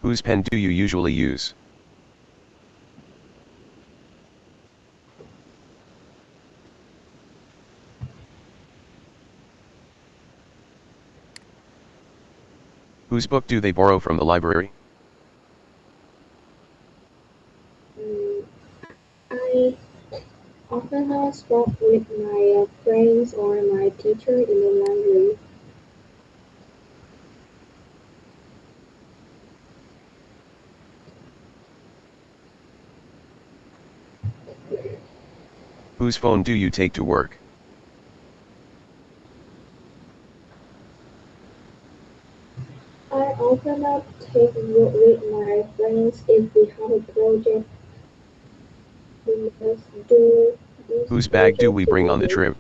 Whose pen do you usually use? Whose book do they borrow from the library? I often swap with my friends or my teacher in the library. Whose phone do you take to work? I often take with my friends if we have a project. We must do this Whose bag do project we bring on the together. trip?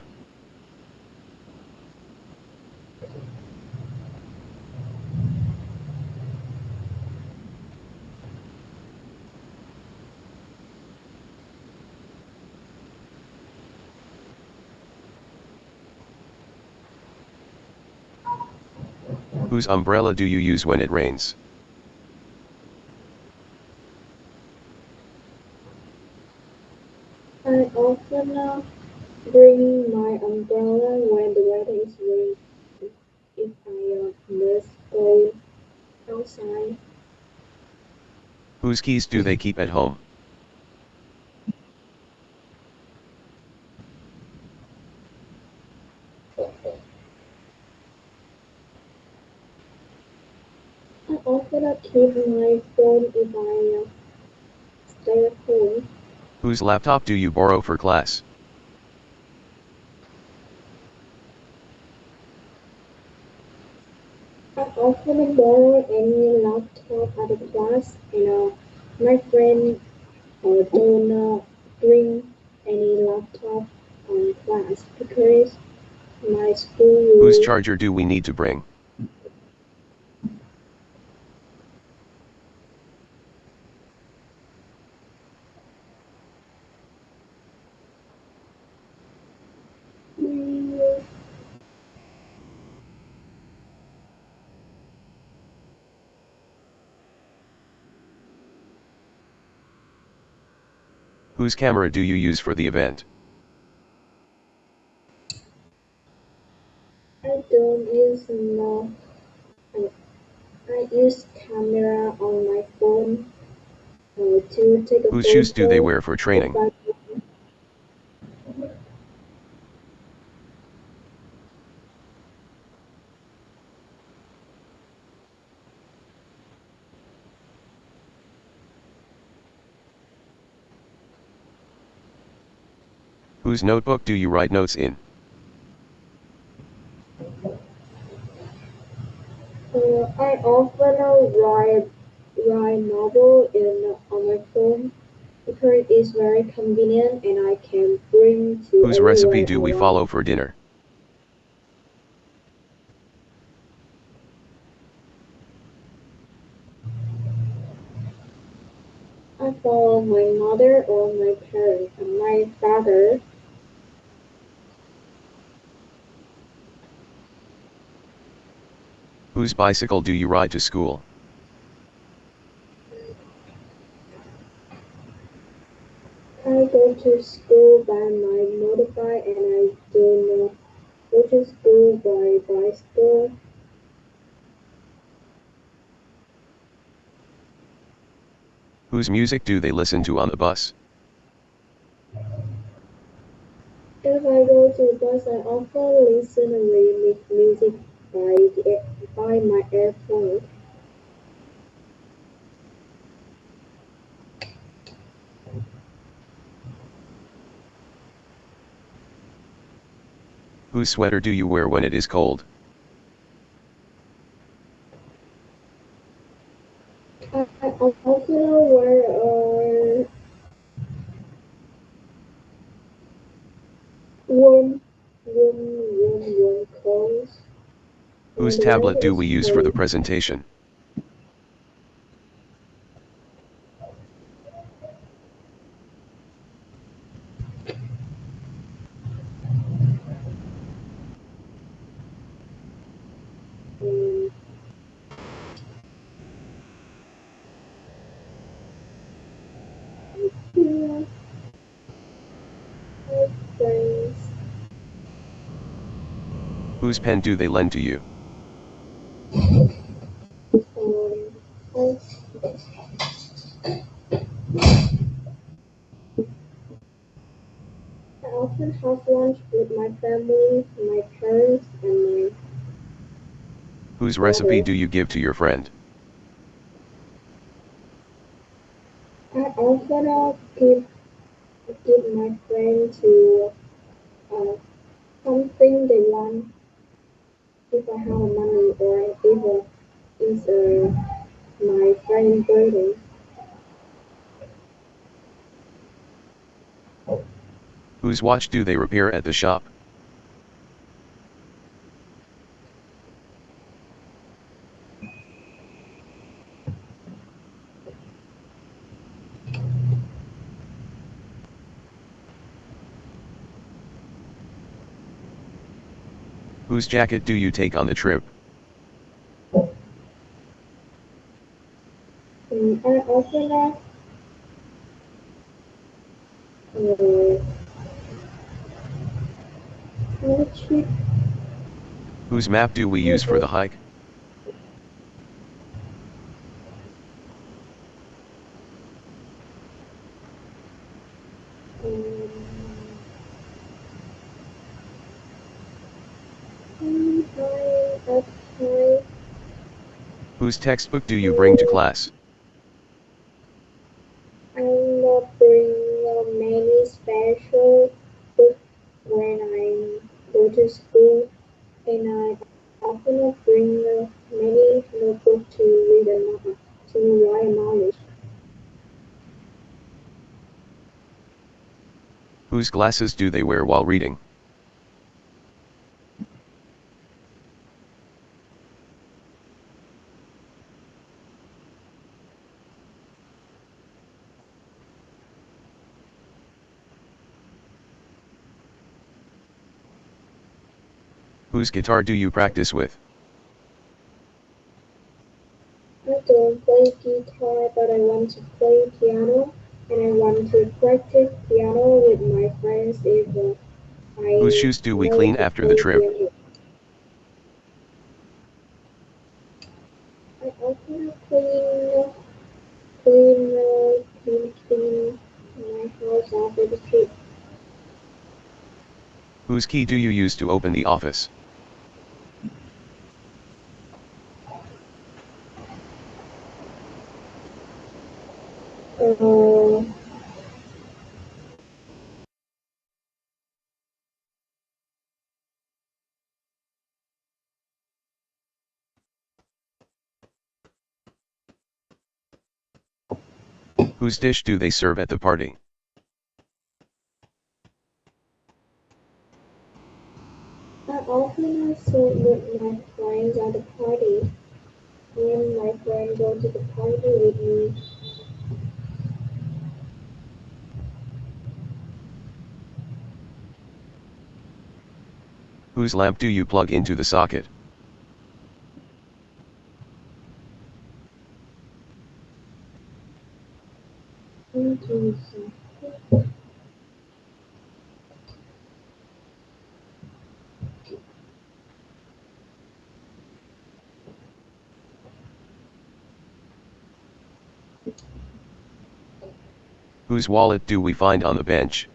Whose umbrella do you use when it rains? I often bring my umbrella when the weather is rainy if I must go outside. Whose keys do they keep at home? I often keep my phone if I stay at home. Whose laptop do you borrow for class? I often borrow any laptop at the class, and my friend don't bring any laptop on class because my school Whose rule. charger do we need to bring? Mm, Whose camera do you use for the event? I don't use no. I, I use camera on my phone to take a Whose shoes do they photo wear for if training? I Whose notebook do you write notes in? I often write novel in on my phone because it's very convenient and I can bring to Whose recipe anywhere do I we want. follow for dinner? I follow my mother or my parents and my father. Whose bicycle do you ride to school? I go to school by my motorbike and I do not go to school by bicycle. Whose music do they listen to on the bus? If I go to the bus, I often listen to music by my earphone. Whose sweater do you wear when it is cold? I also wear warm, warm clothes when Whose the tablet weather do is we use for the cold. presentation? Um, My friends. Whose pen do they lend to you? I I often have lunch with my family, my parents, and my Whose recipe brother. do you give to your friend? I often give my friend to uh, something they want if I have money or if it's my friend's birthday. Whose watch do they repair at the shop? Whose jacket do you take on the trip? I often uh, cheap Whose map do we use for the hike? um, I Whose textbook do you bring to class? I'm not bring many special books when I go to school, and I often bring many notebooks to to write knowledge. Whose glasses do they wear while reading? Whose guitar do you practice with? I don't play guitar, but I want to play piano, and I want to practice piano with my friends if Whose I shoes do we know clean to after the play trip? piano. I often clean my house after the trip. Whose key do you use to open the office? Uh, Whose dish do they serve at the party? I often sit with my friends at the party, and my friend go to the party with me. Whose lamp do you plug into the socket? Into Whose wallet do we find on the bench?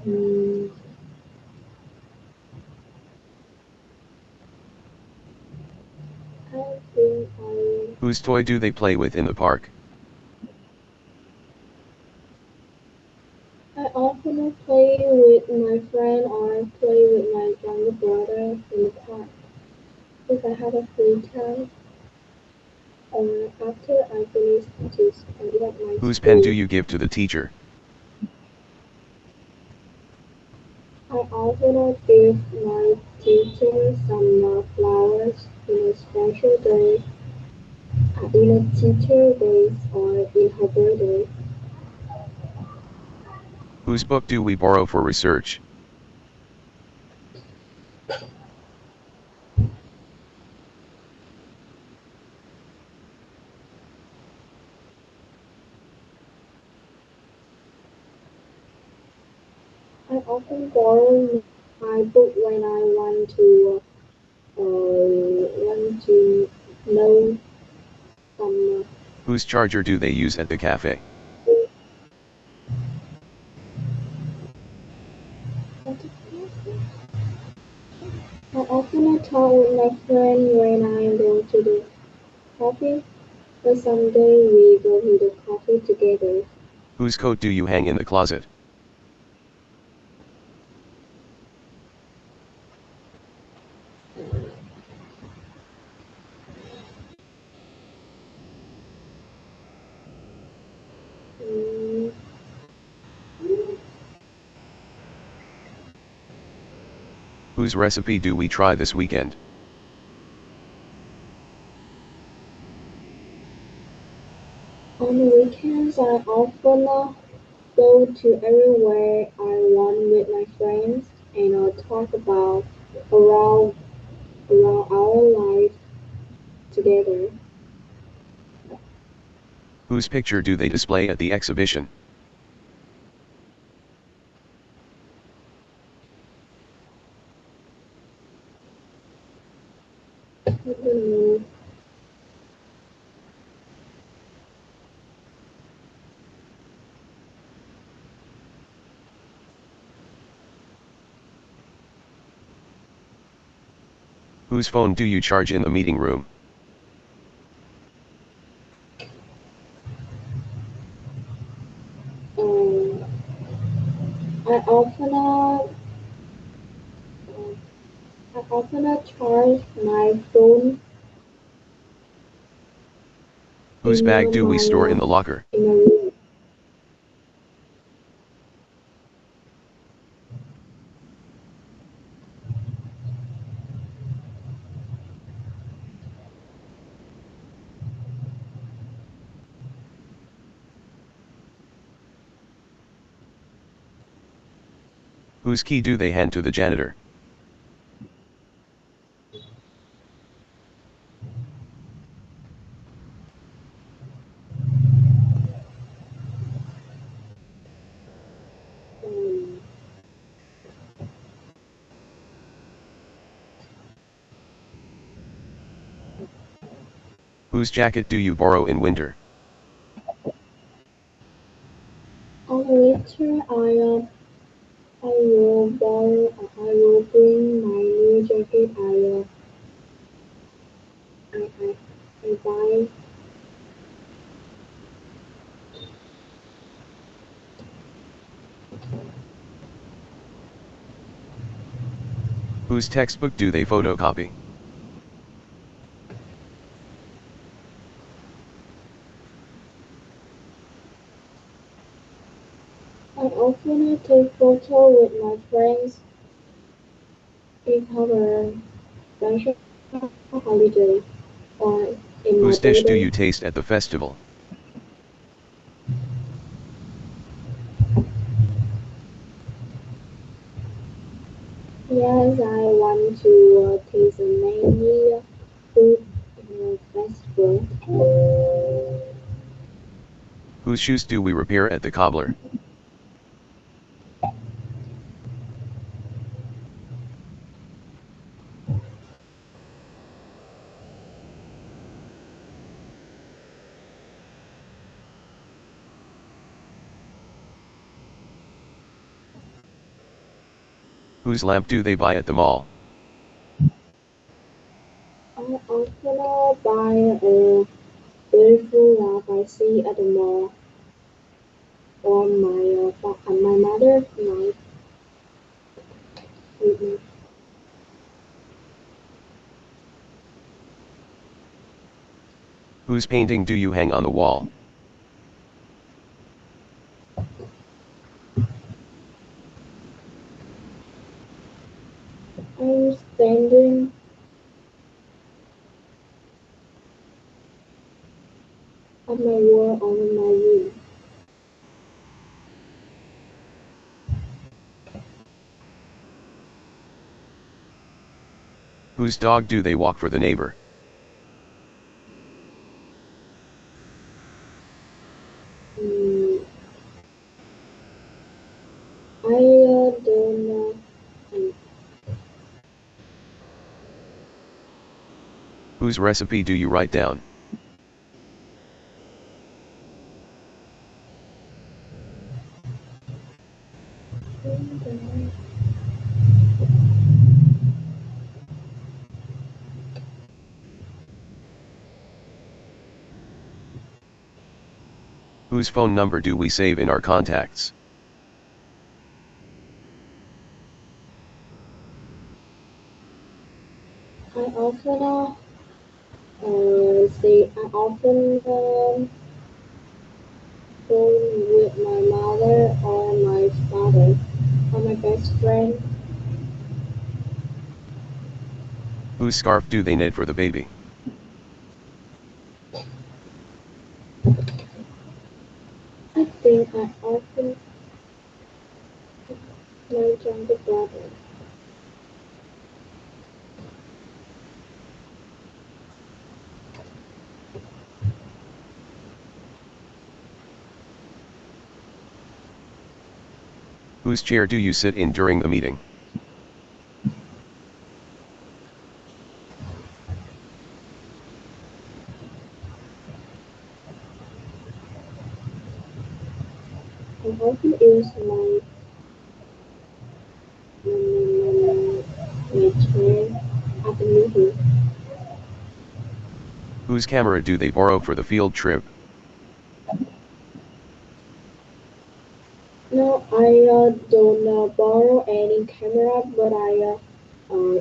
um, I think Whose toy do they play with in the park? I often play with my friend or play with my younger brother in the park if I have a free time or after I finish to study at my Whose pen do school. you give to the teacher? I often give my teacher some flowers in a special day, in a teacher day or in her birthday. Whose book do we borrow for research? I often borrow my book when I want to know some. Whose charger do they use at the cafe? I often talk with my friend when I go to the coffee, but someday we go to the coffee together. Whose coat do you hang in the closet? Mm, Whose recipe do we try this weekend? on the weekends, I often go to everywhere I want with my friends and talk about around around our life together. Whose picture do they display at the exhibition? I don't know. Whose phone do you charge in the meeting room? Um, I often charge my phone Whose in bag do we store in the locker? my room. Whose key do they hand to the janitor? Um, Whose jacket do you borrow in winter? Later, I will bring my new jacket. I buy. Whose textbook do they photocopy? I often take photos with my friends in our special holiday or in my Whose dish do birthday. you taste at the festival? Yes, I want to taste many food in the festival. Whose shoes do we repair at the cobbler? Whose lamp do they buy at the mall? I often buy a beautiful lamp I see at the mall, or my mother might with me. Whose painting do you hang on the wall? I'm standing at my wall on my room. Whose dog do they walk for the neighbor? Mm, I Whose recipe do you write down? Whose phone number do we save in our contacts? I often phone with my mother or my father or my best friend. Whose scarf do they knit for the baby? I think I often my younger brother. Whose chair do you sit in during the meeting? I often use my chair at the meeting. Whose camera do they borrow for the field trip? No, I don't borrow any camera, but I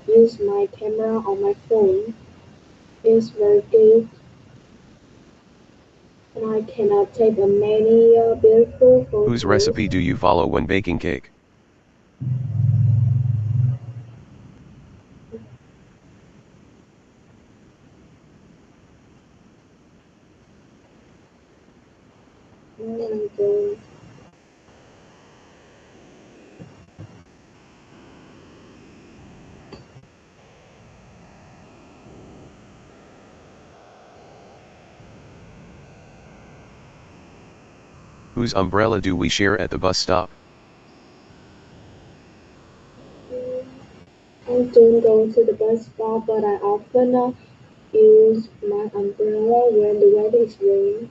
use my camera on my phone. It's very good, and I can take many beautiful Whose photos. recipe do you follow when baking cake? And uh, Whose umbrella do we share at the bus stop? I don't go to the bus stop, but I often use my umbrella when the weather is raining.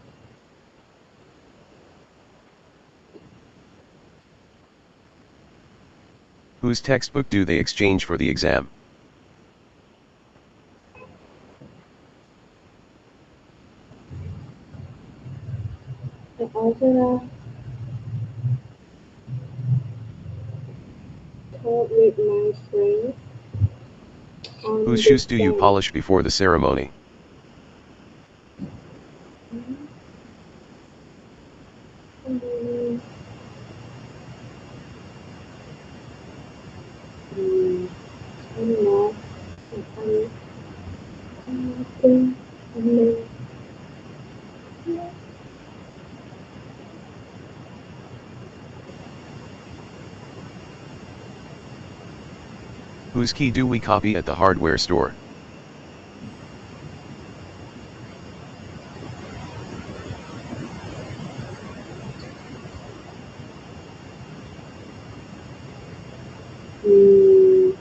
Whose textbook do they exchange for the exam? I often talk with my friends Whose on the shoes do you phone. polish before the ceremony? Mm, mm, I don't know. I, I think mm, Whose key do we copy at the hardware store? mm,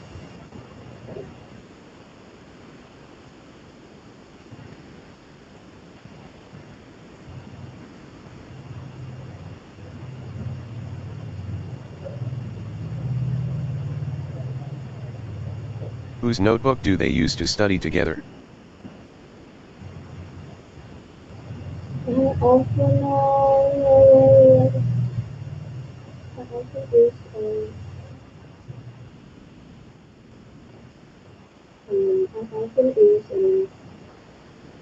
Whose notebook do they use to study together? I often I often use I often use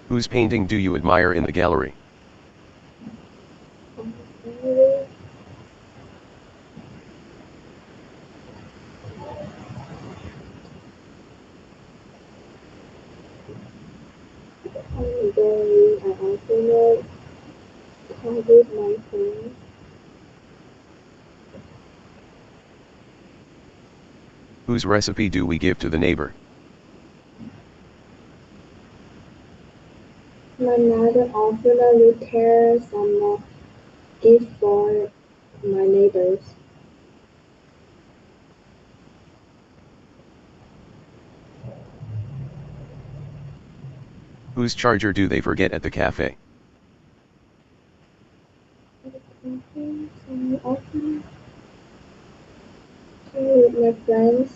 Whose painting do you admire in the gallery? really I often talk with my friends. Whose recipe do we give to the neighbor? My mother often prepares some gift for my neighbors. Whose charger do they forget at the cafe? So often with my friends.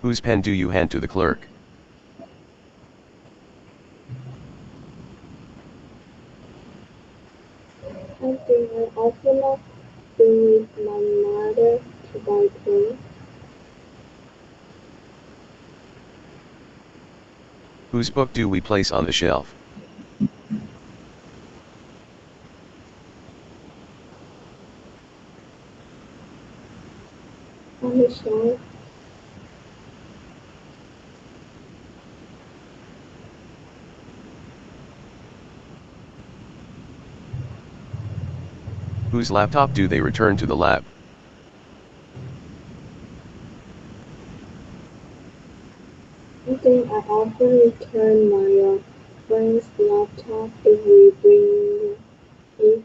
Whose pen do you hand to the clerk? I think I often love being with my mother to buy clothes. Whose book do we place on the shelf? On the shelf, Whose laptop do they return to the lab? I think I often return my friend's laptop if we bring it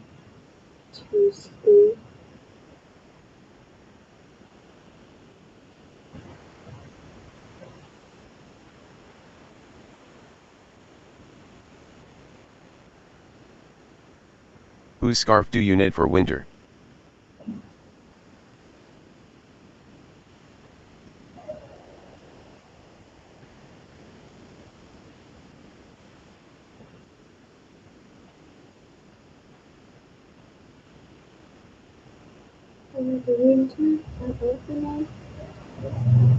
to school. Whose scarf do you knit for winter? In the winter, I often like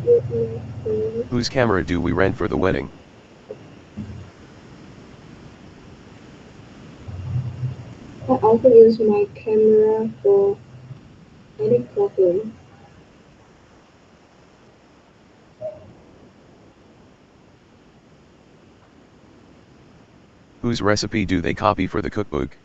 with my friends. Whose camera do we rent for the wedding? I often use my camera for any problem. Whose recipe do they copy for the cookbook?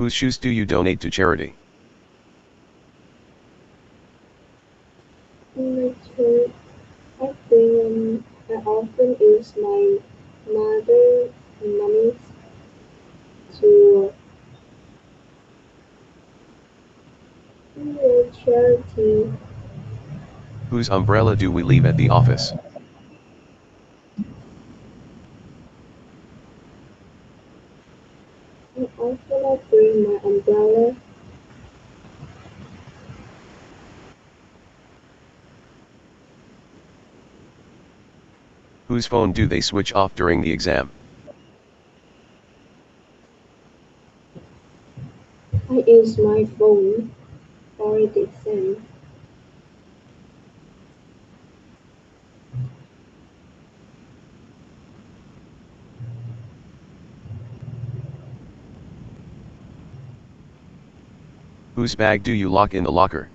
Whose shoes do you donate to charity? In my church, I think I often use my mother money to charity. Whose umbrella do we leave at the office? I often bring my umbrella. Whose phone do they switch off during the exam? I use my phone for the exam. Whose bag do you lock in the locker?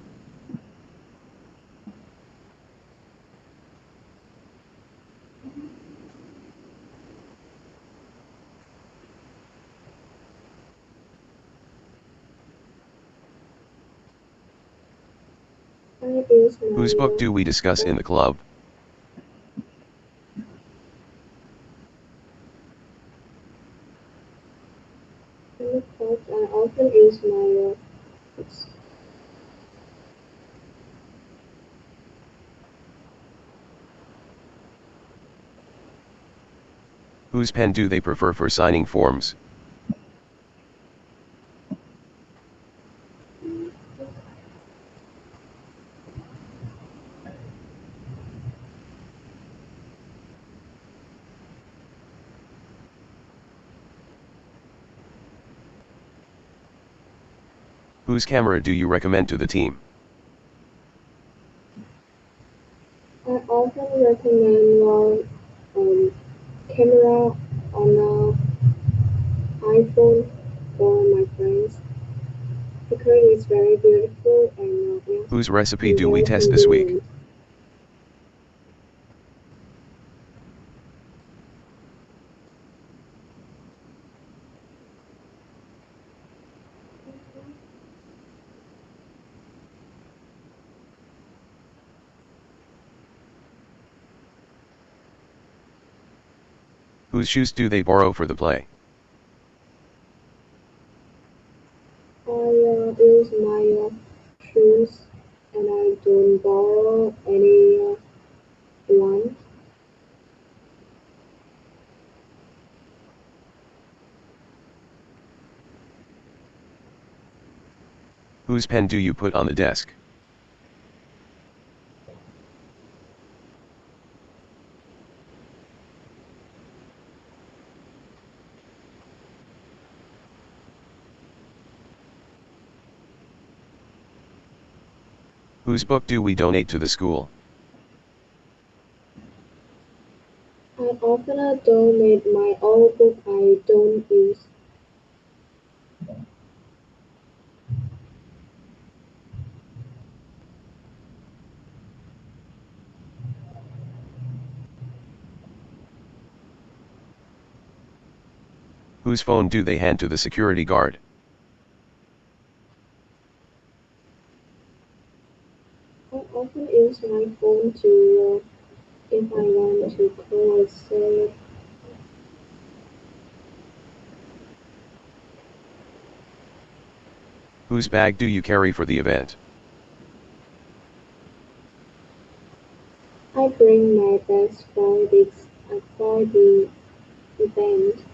I use Whose book my do we discuss in the club? in the club. I often use my Whose pen do they prefer for signing forms? Whose camera do you recommend to the team? I often recommend your camera on a iPhone for my friends because heard it's very beautiful and Whose recipe and do we very test this week? convenient. Whose shoes do they borrow for the play? I use my shoes and I don't borrow any one. Whose pen do you put on the desk? Whose book do we donate to the school? I often donate my old book I don't use. Whose phone do they hand to the security guard? I often use my phone to if I want to call a sale. Whose bag do you carry for the event? I bring my best for the event.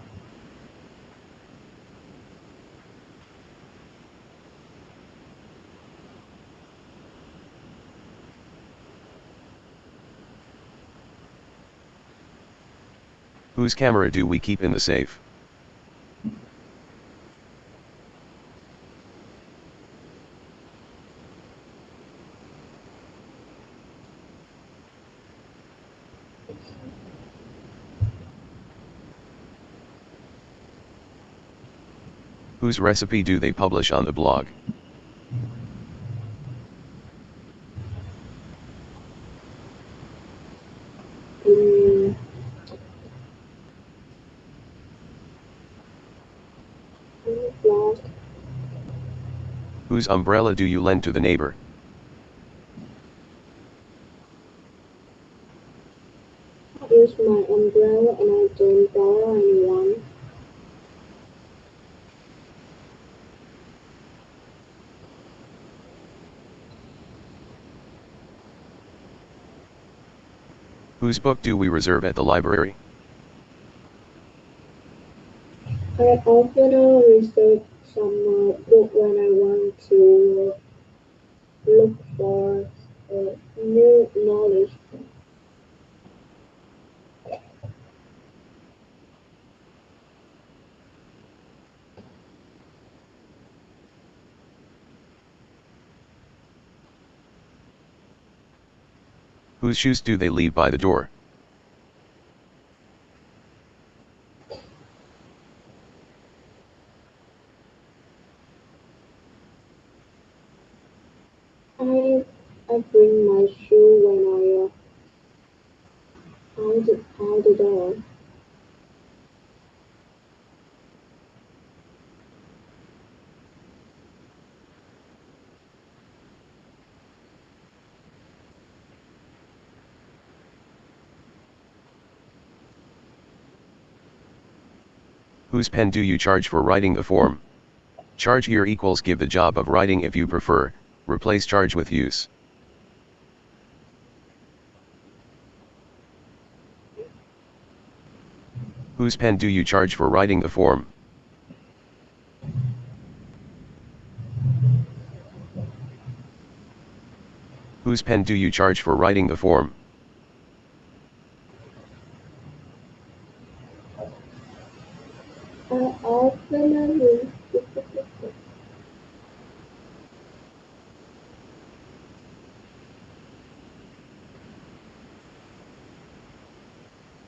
Whose camera do we keep in the safe? Whose recipe do they publish on the blog? In on the blog, Whose umbrella do you lend to the neighbor? I use my umbrella and I don't borrow anyone. Whose book do we reserve at the library? I often research some book when I want to look for new knowledge. Whose shoes do they leave by the door? I I bring my shoe when out the door. Whose pen do you charge for writing the form? Charge here equals give the job of writing if you prefer, replace charge with use. Whose pen do you charge for writing the form? Whose pen do you charge for writing the form? I often use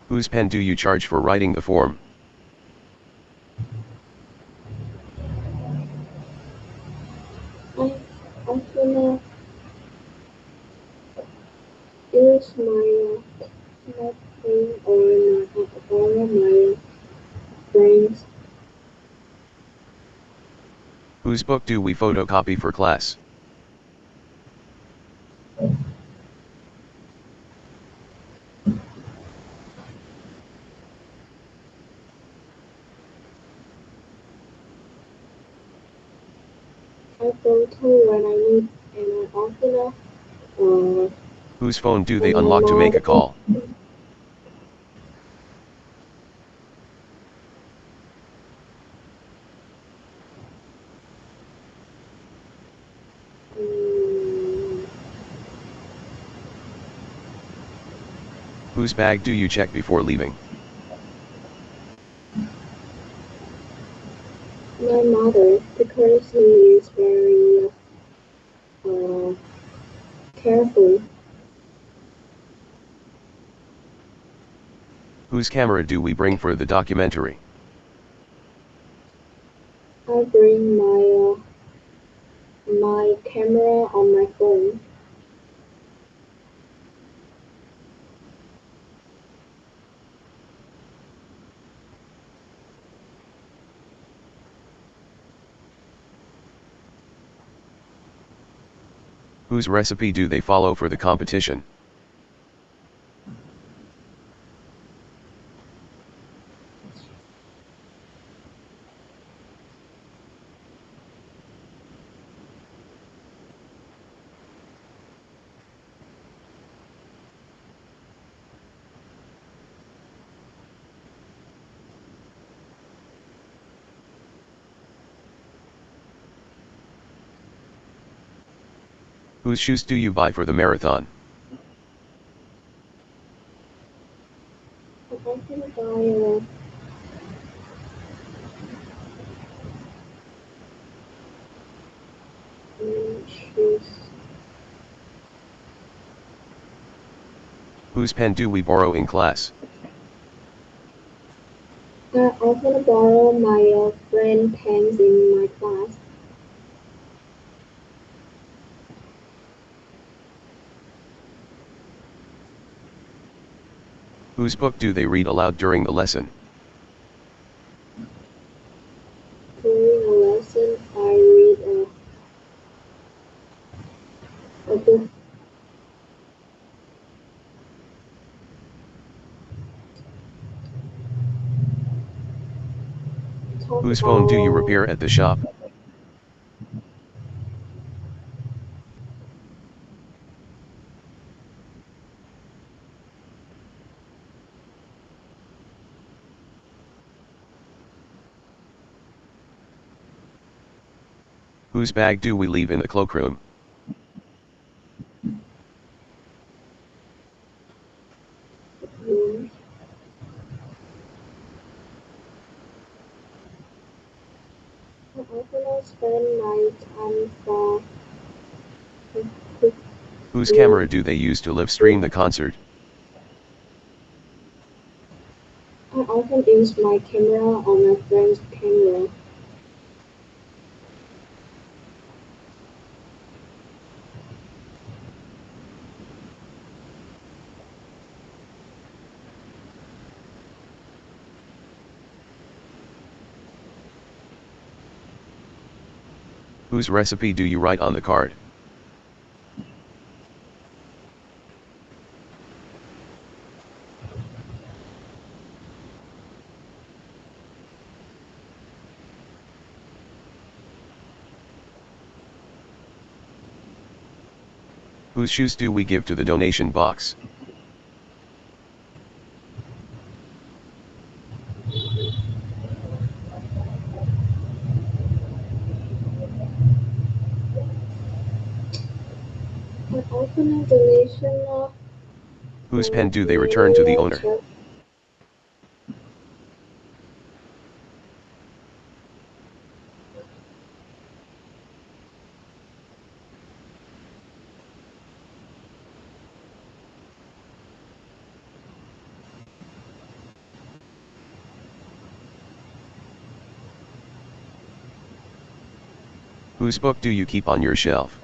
Whose pen do you charge for writing the form? Is my nothing or my friends. Whose book do we photocopy for class? I photo when I need an often or Whose phone do they and my unlock to make a mother. call? Mm, Whose bag do you check before leaving? my mother, because she is very uh, careful. Whose camera do we bring for the documentary? I bring my camera on my phone. Whose recipe do they follow for the competition? Whose shoes do you buy for the marathon? I often buy shoes. Whose pen do we borrow in class? I often borrow my friend pens in my class. Whose book do they read aloud during the lesson? During a lesson, I read a book. Talk Whose phone do you about repair at the shop? Whose bag do we leave in the cloakroom? rooms. I often spend my time for Whose cooking. camera do they use to live stream the concert? I often use my camera on my friend's camera. Whose recipe do you write on the card? Whose shoes do we give to the donation box? I often donation Whose pen do they return to the many owner? check. Whose book do you keep on your shelf?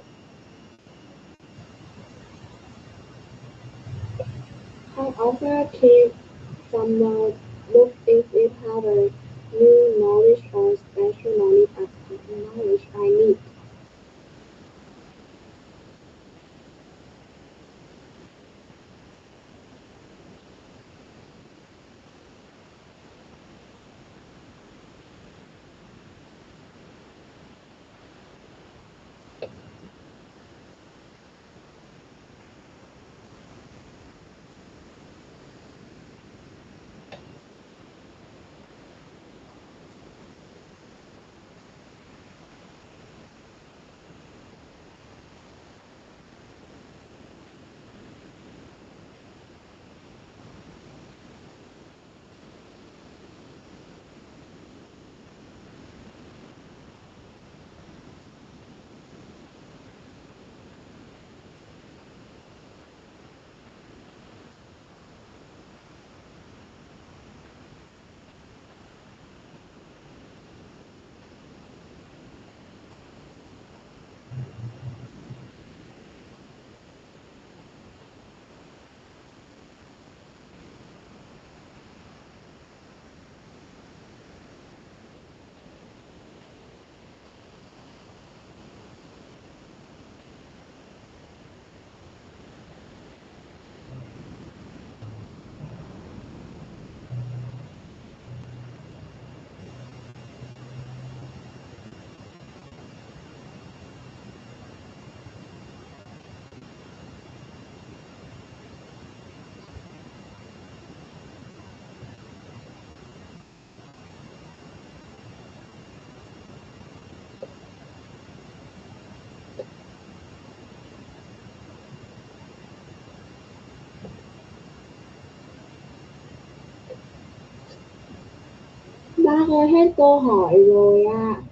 I often keep some book if it has a new knowledge or special knowledge I need. Bác ơi hết câu hỏi rồi ạ.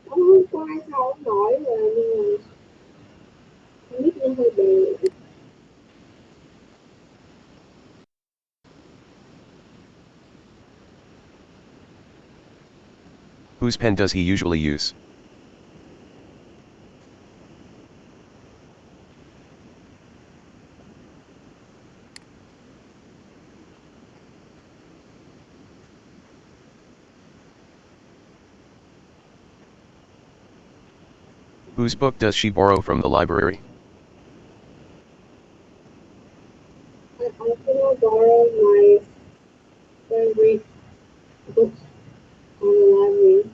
Hôm qua sao ông nói rồi nhưng mà không biết nó hơi bề. Whose pen does he usually use? Whose book does she borrow from the library? I often borrow my favorite books from the library.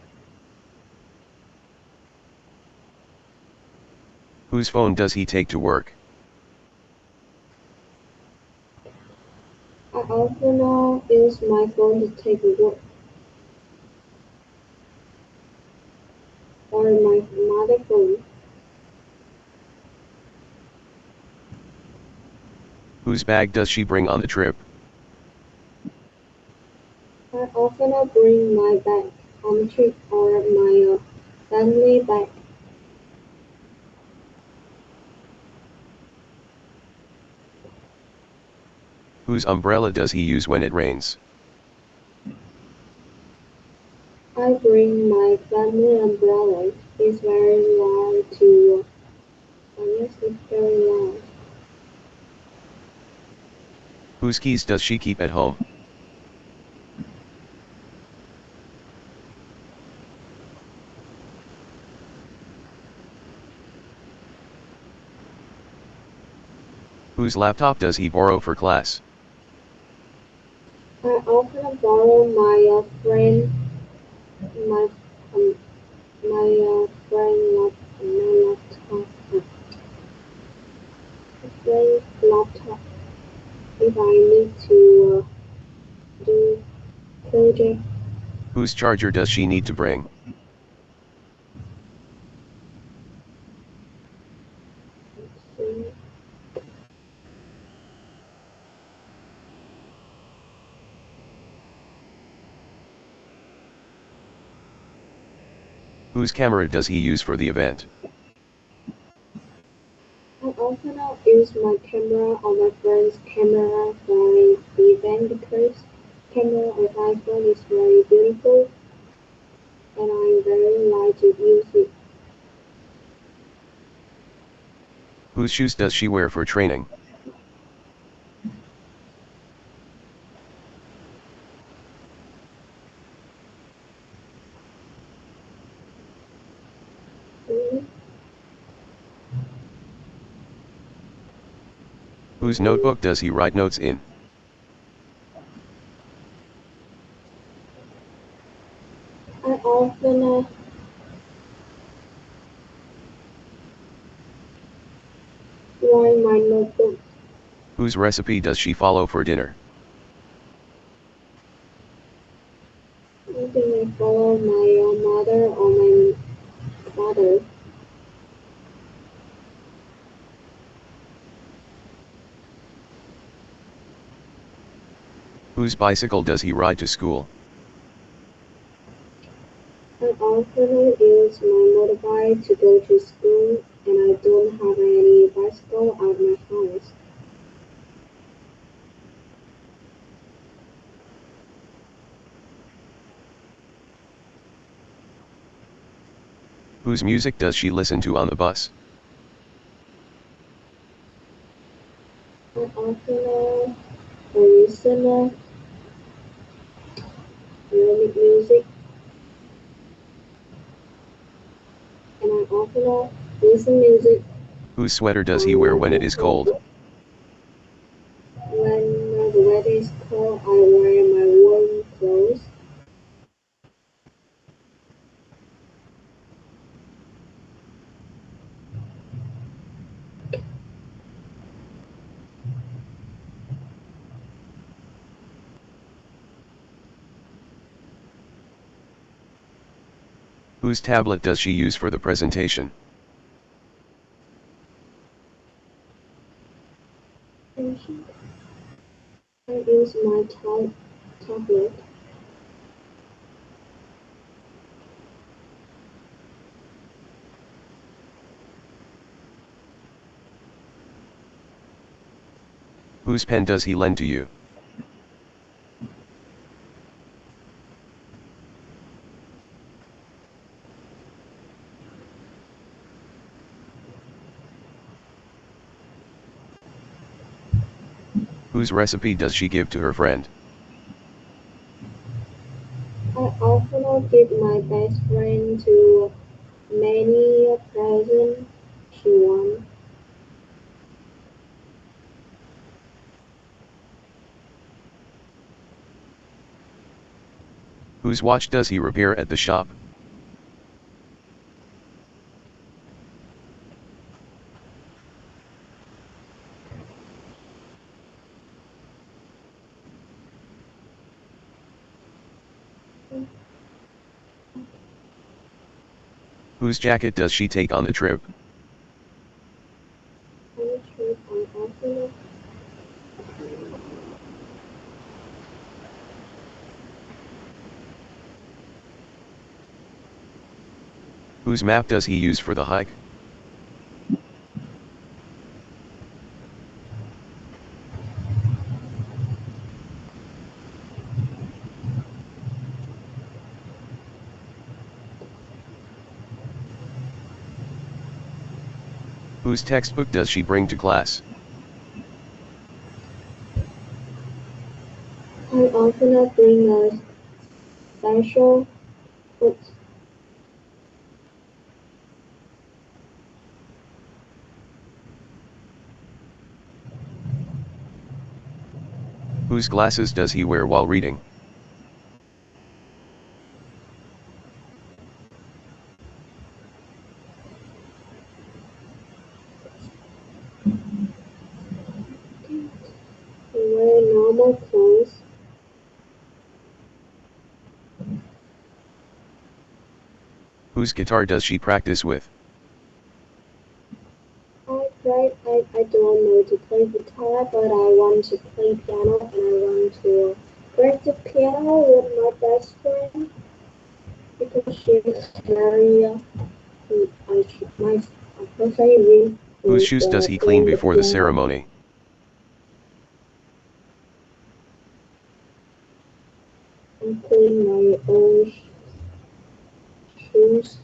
Whose phone does he take to work? I often use my phone to take work or my mother phone. Whose bag does she bring on the trip? I often bring my bag on trip or my family bag. Whose umbrella does he use when it rains? I bring my family umbrella. It's very loud to. Yes, it's very loud. Whose keys does she keep at home? Whose laptop does he borrow for class? I often borrow my um, my laptop, friend's laptop if I need to do project. Whose charger does she need to bring? Whose camera does he use for the event? often use my camera or my friend's camera for the event because camera of iPhone is very beautiful and I very like to use it. Whose shoes does she wear for training? Mm, Whose notebook does he write notes in? I often write my notebook. Whose recipe does she follow for dinner? I think I follow my mother or my father. Whose bicycle does he ride to school? I often use my motorbike to go to school and I don't have any bicycle at my house. Whose music does she listen to on the bus? I often listen music and I often listen music Whose sweater does on he wear my when it is cold? phone. When the weather is cold, I wear my warm clothes. Whose tablet does she use for the presentation? And I use my tablet. Whose pen does he lend to you? Whose recipe does she give to her friend? I often give my best friend to many presents she wants. Whose watch does he repair at the shop? Whose jacket does she take on the trip? On the trip, I often Whose map does he use for the hike? Whose textbook does she bring to class? bring a special book. Whose glasses does he wear while reading? Wear normal clothes. Whose guitar does she practice with? I don't know to play guitar, but I want to play piano and I want to practice piano with my best friend because she's very my person really Whose is shoes does he clean playing the before the piano. ceremony? I'm cleaning my own shoes.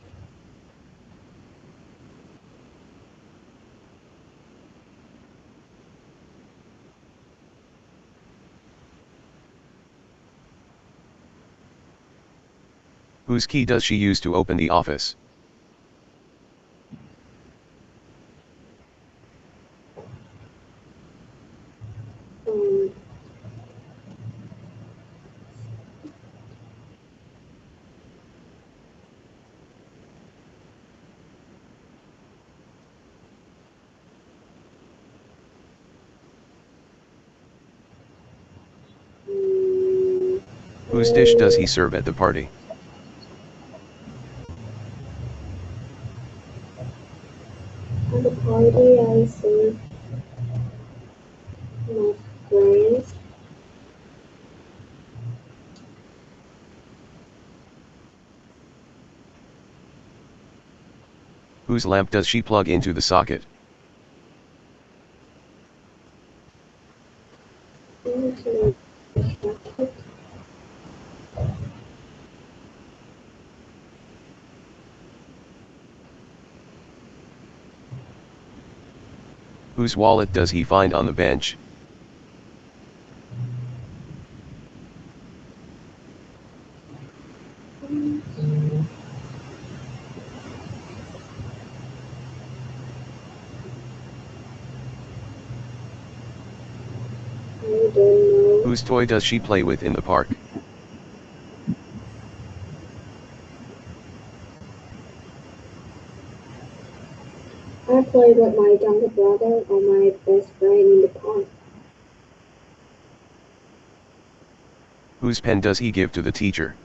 Whose key does she use to open the office? Um, mm, Whose dish does he serve at the party? at the party, I serve my friends. Whose lamp does she plug into the socket? Into my jacket. Whose wallet does he find on the bench? I don't know. Whose toy does she play with in the park? I play with my younger brother or my best friend in the park. Whose pen does he give to the teacher?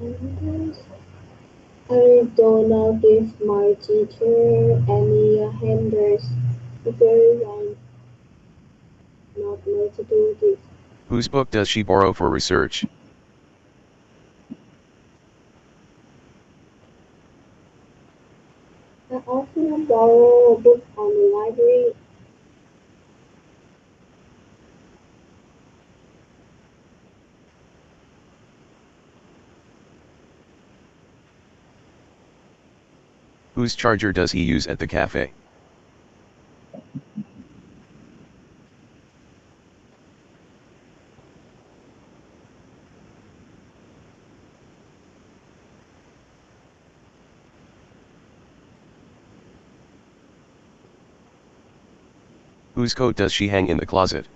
And I don't give my teacher any handouts because I'm not know to do this. Whose book does she borrow for research? I often borrow books from the library. Whose charger does he use at the cafe? Whose coat does she hang in the closet?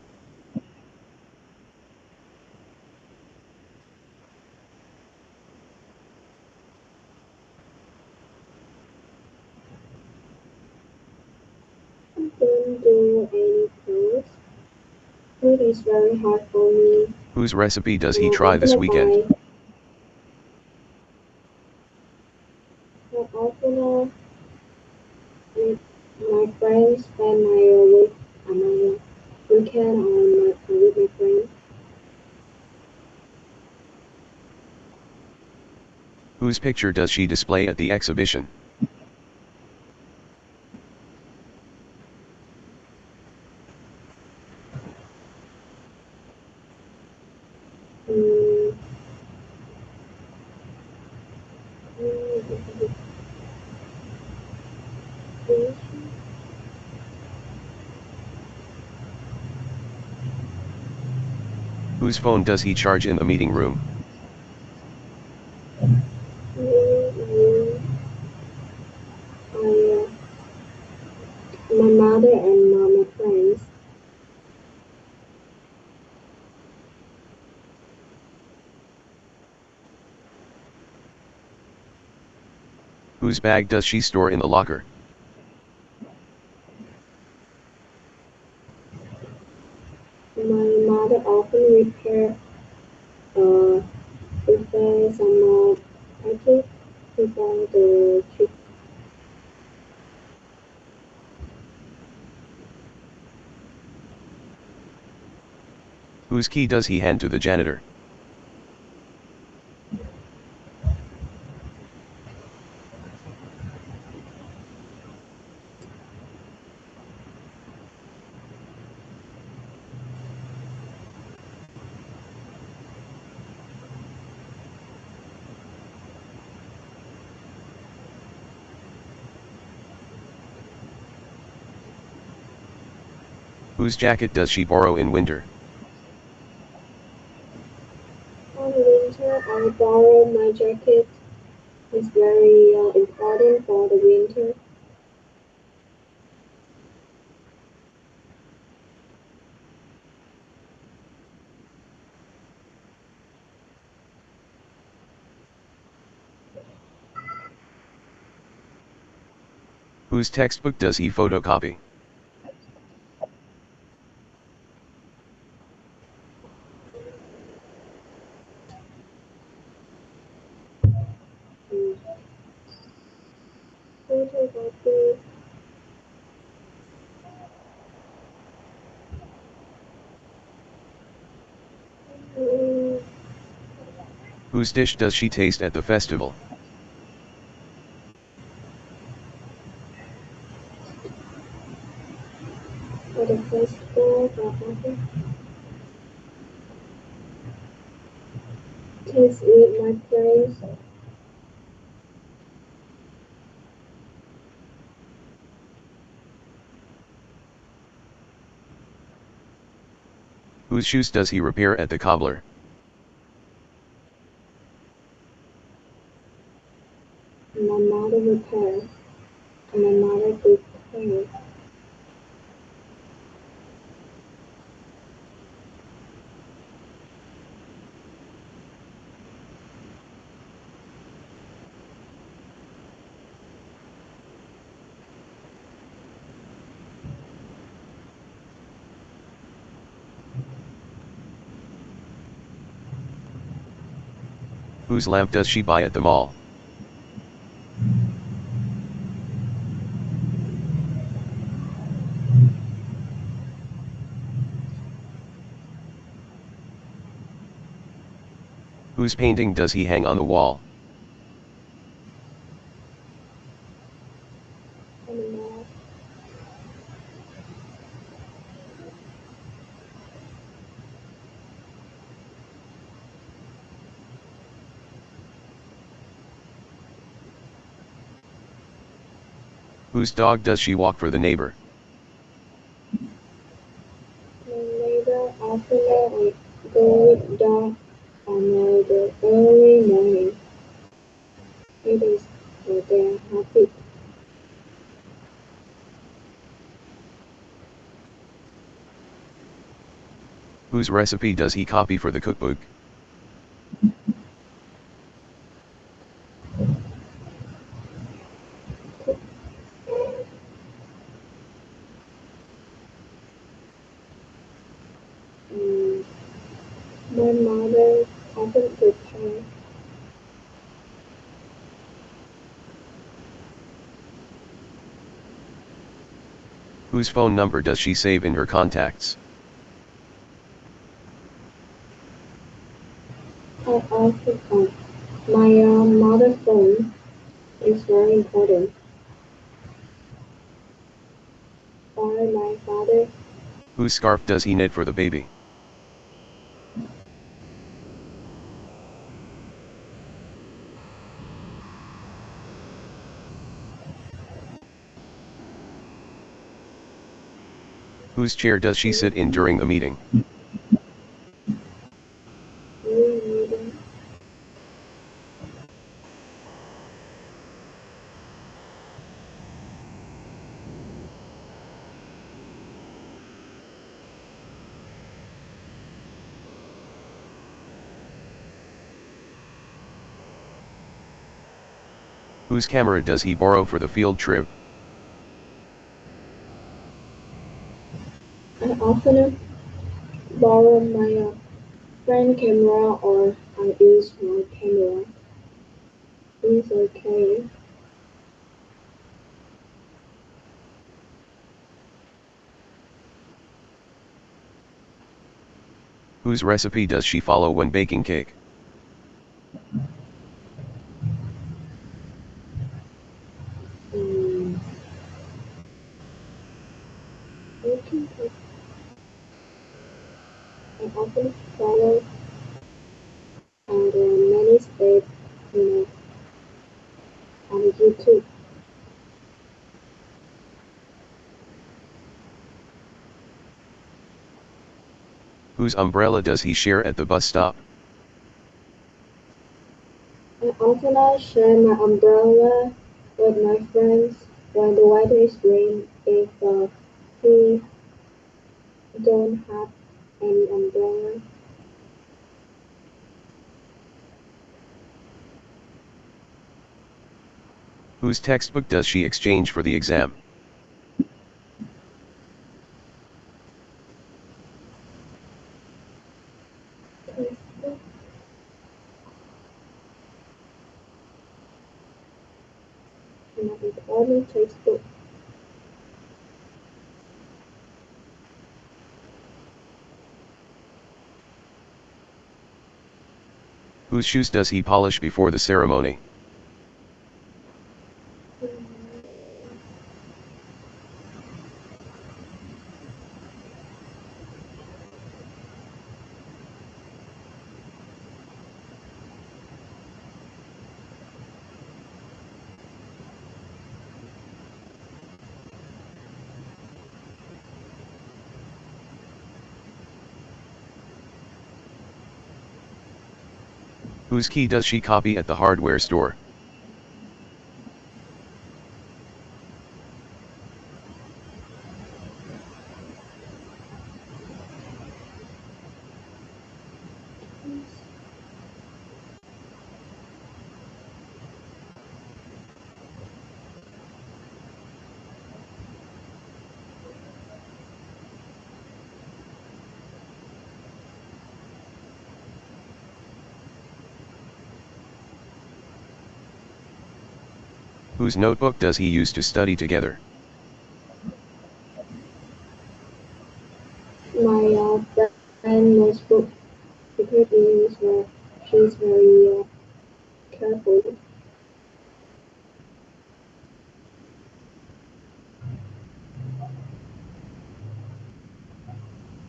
I don't do any clothes. Food is very hard for me. Whose recipe does And he I try this weekend? often with my friends spend my weekend with my friends. Whose picture does she display at the exhibition? Mm, mm, Whose phone does he charge in the meeting room? mm, my mother and my friends. Whose bag does she store in the locker? My mother often uh, prepare some package before the trip. Whose key does he hand to the janitor? Whose jacket does she borrow in winter? On winter, I borrow my jacket. It's very important for the winter. Whose textbook does he photocopy? Mm. Photography. Mm, Whose dish does she taste at the festival? for the festival, the taste with my friends. Whose shoes does he repair at the cobbler? My mother repair. My mother repair. Whose lamp does she buy at the mall? Whose painting does he hang on the wall? And Whose dog does she walk for the neighbor? my neighbor often I go with dog on the early morning. It is their habit. Whose recipe does he copy for the cookbook? Mm, my mother often prepare. Whose phone number does she save in her contacts? I often my mother phone is very important for my father. Whose scarf does he knit for the baby? Whose chair does she sit in during a meeting? We Whose camera does he borrow for the field trip? I often borrow my friend camera or I use my camera. It's okay. Whose recipe does she follow when baking cake? Um, Working with I often follow the many steps you on YouTube. Whose umbrella does he share at the bus stop? I often share my umbrella with my friends when the weather is rain if we don't have any umbrella. Whose textbook does she exchange for the exam? My important textbook. Whose shoes does he polish before the ceremony? Whose key does she copy at the hardware store? Whose notebook does he use to study together? My friend notebook because she's very careful.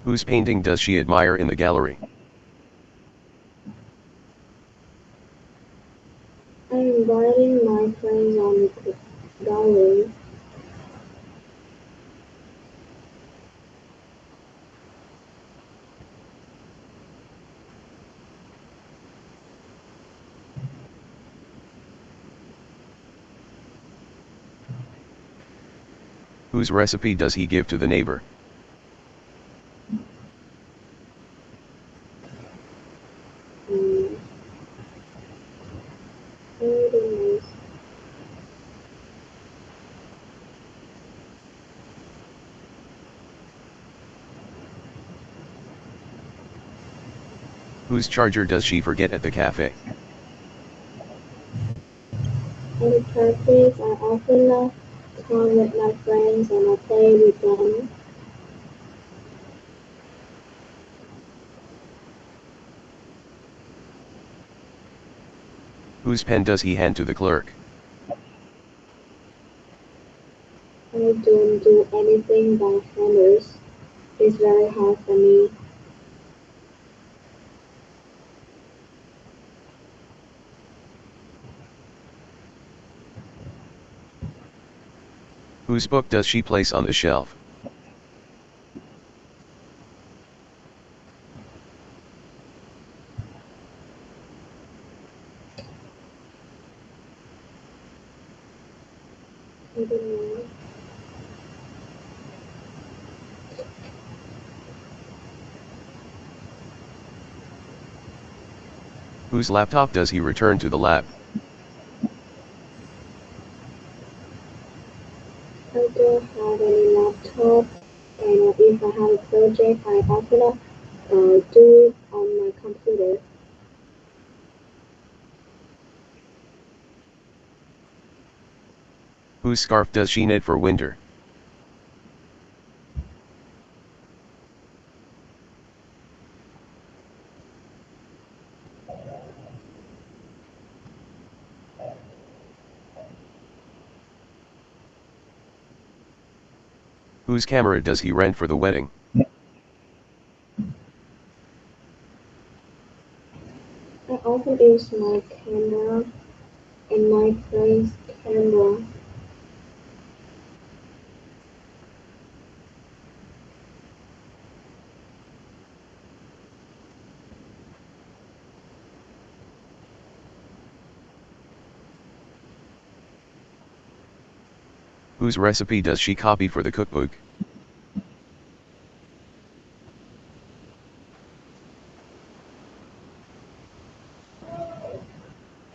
Whose painting does she admire in the gallery? I'm inviting my friends on the gallery. Whose recipe does he give to the neighbor? Um, very nice. Whose charger does she forget at the cafe? At the cafes, I often come with my friends and I play with them. Whose pen does he hand to the clerk? I don't do anything by handles. It's very hard for me. Whose book does she place on the shelf? I don't know. Whose laptop does he return to the lab? I don't have any laptop, and if I have a project, I often do it on my computer. Whose scarf does she knit for winter? Whose camera does he rent for the wedding? I often use my camera and my friend's camera. Whose recipe does she copy for the cookbook?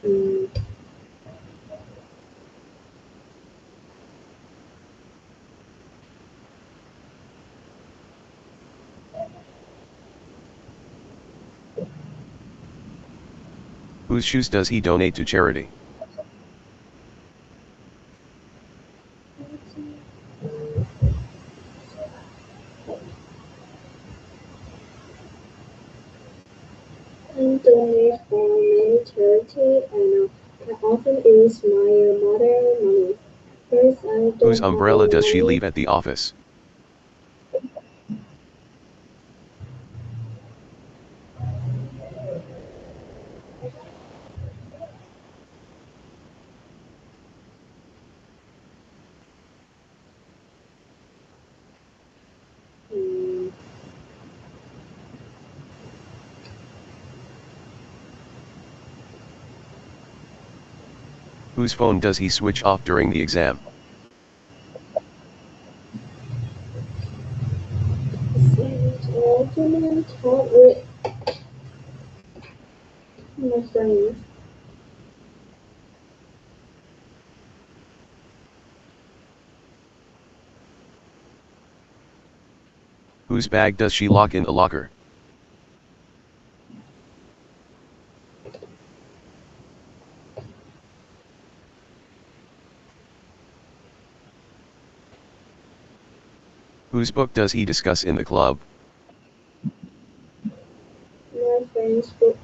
Mm, Whose shoes does he donate to charity? and donate for many charity and can often use my mother money. First, I Whose don't have umbrella any does she money. leave at the office? Mm, Whose phone does he switch off during the exam? Send alternate talk with my friends. Whose bag does she lock in the locker? Whose book does he discuss in the club? My friends book.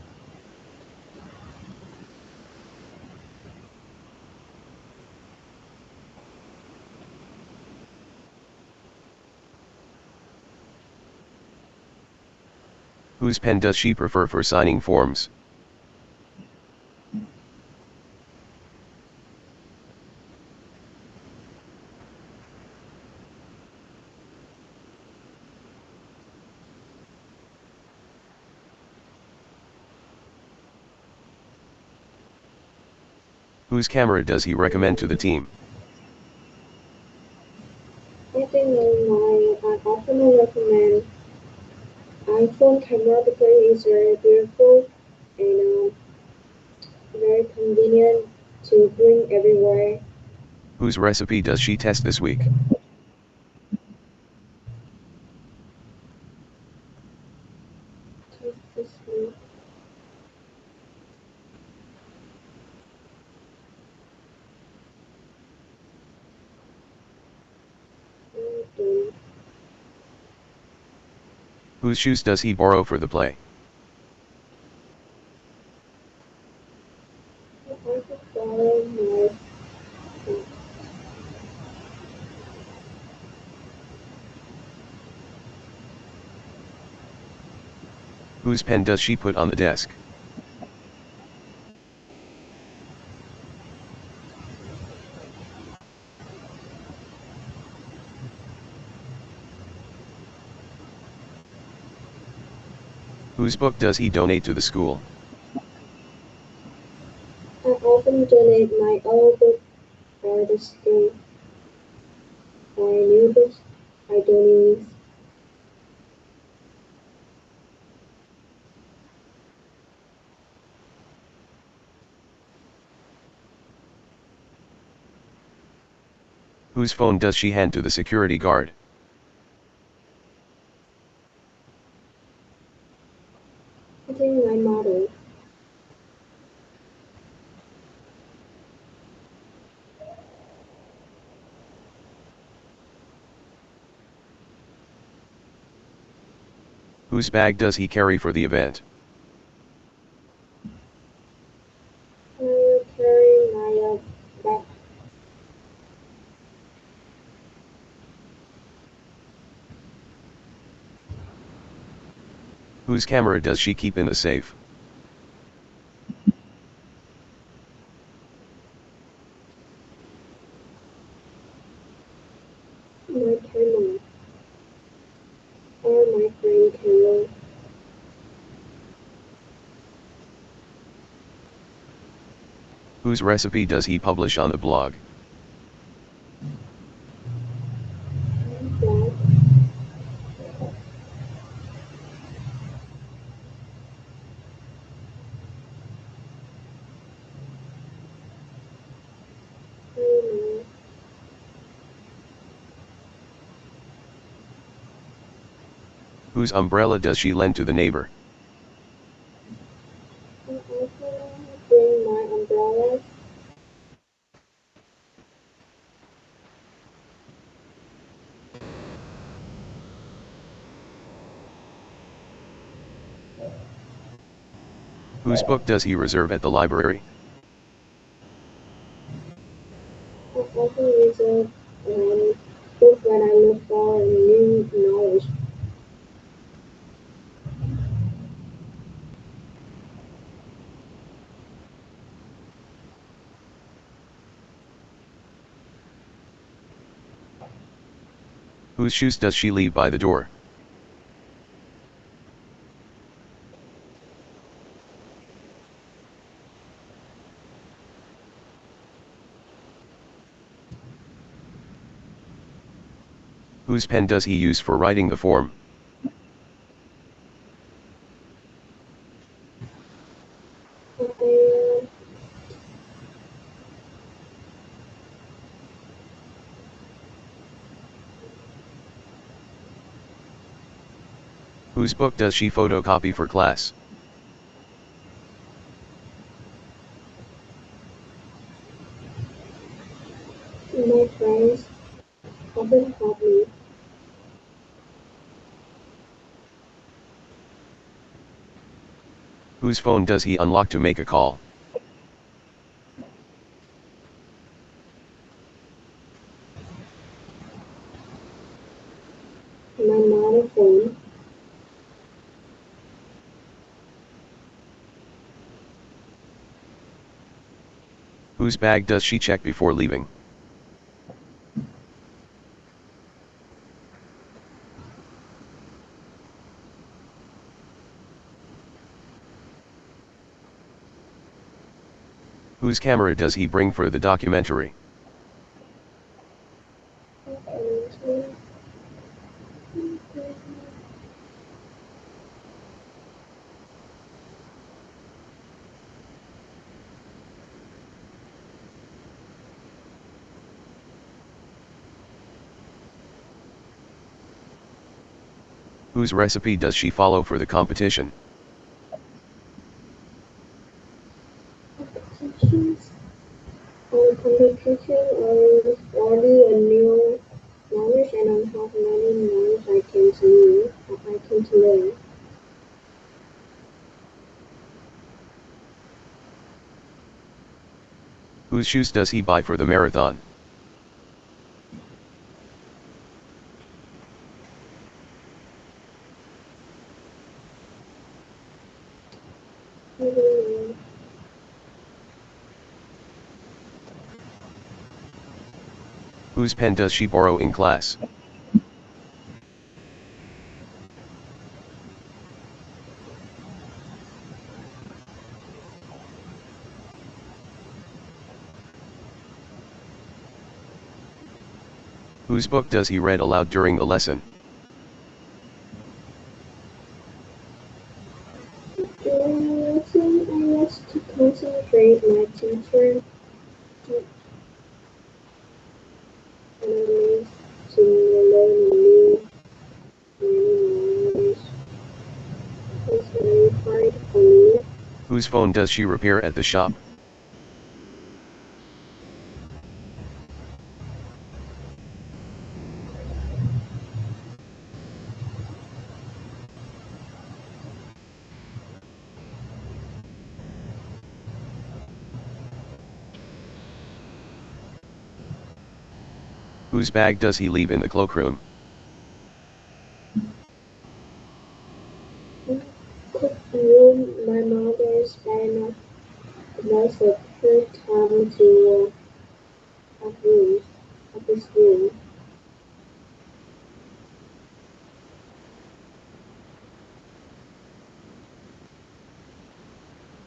Whose pen does she prefer for signing forms? Whose camera does he recommend to the team? I think I often recommend iPhone camera because it's very beautiful and very convenient to bring everywhere. Whose recipe does she test this week? Just this week. And Whose shoes does he borrow for the play? I could follow my Whose pen does she put on the desk? Whose book does he donate to the school? I often donate my old book for the school or new books I don't use. Whose phone does she hand to the security guard? I think my mother. Whose bag does he carry for the event? I will carry my back. Whose camera does she keep in the safe? My camera or my friend camera. Whose recipe does he publish on the blog? Whose umbrella does she lend to the neighbor? I also bring my umbrella. Whose book does he reserve at the library? I often reserve book when I look for new knowledge. Whose shoes does she leave by the door? Whose pen does he use for writing the form? I Whose book does she photocopy for class? my friends often help me. Whose phone does he unlock to make a call? My mother phone. Whose bag does she check before leaving? Whose camera does he bring for the documentary? Whose recipe does she follow for the competition? Competitions. Competition or study a new knowledge and I have many knowledge I can to learn. Whose shoes does he buy for the marathon? Whose pen does she borrow in class? Whose book does he read aloud during the lesson? During the lesson, I was to concentrate my teacher and I need to learn new many knowledge. It's very hard for me. Whose phone does she repair at the shop? Whose bag does he leave in the cloakroom? My mother spent most of her time to at this room.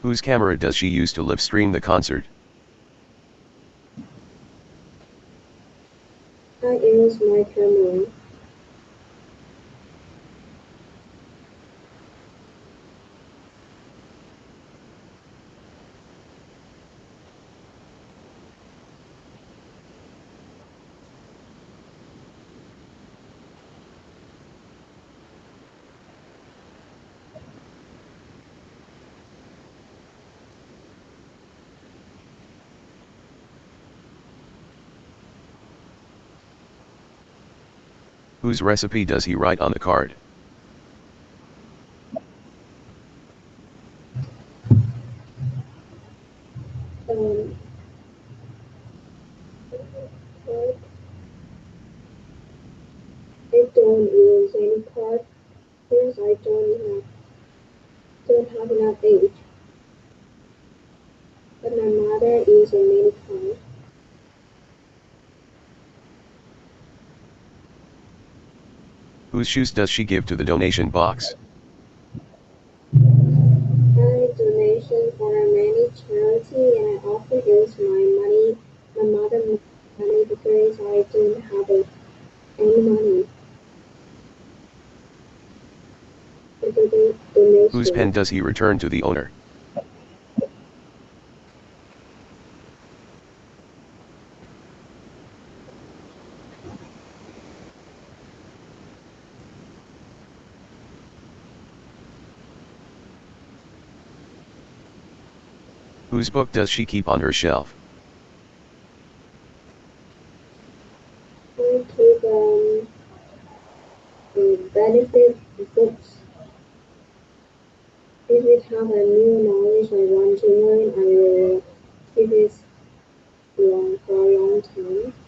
Whose camera does she use to live stream the concert? I use my camera. Whose recipe does he write on the card? Um, card. I don't use any card because I don't have enough age. But my mother uses many cards. Whose shoes does she give to the donation box? I donation for many charity and I often use my mother money because I don't have any money to do the Whose pen donation. does he return to the owner? Whose book does she keep on her shelf? I keep benefit books. If it have a new knowledge I want to learn, I will keep it long for a long time.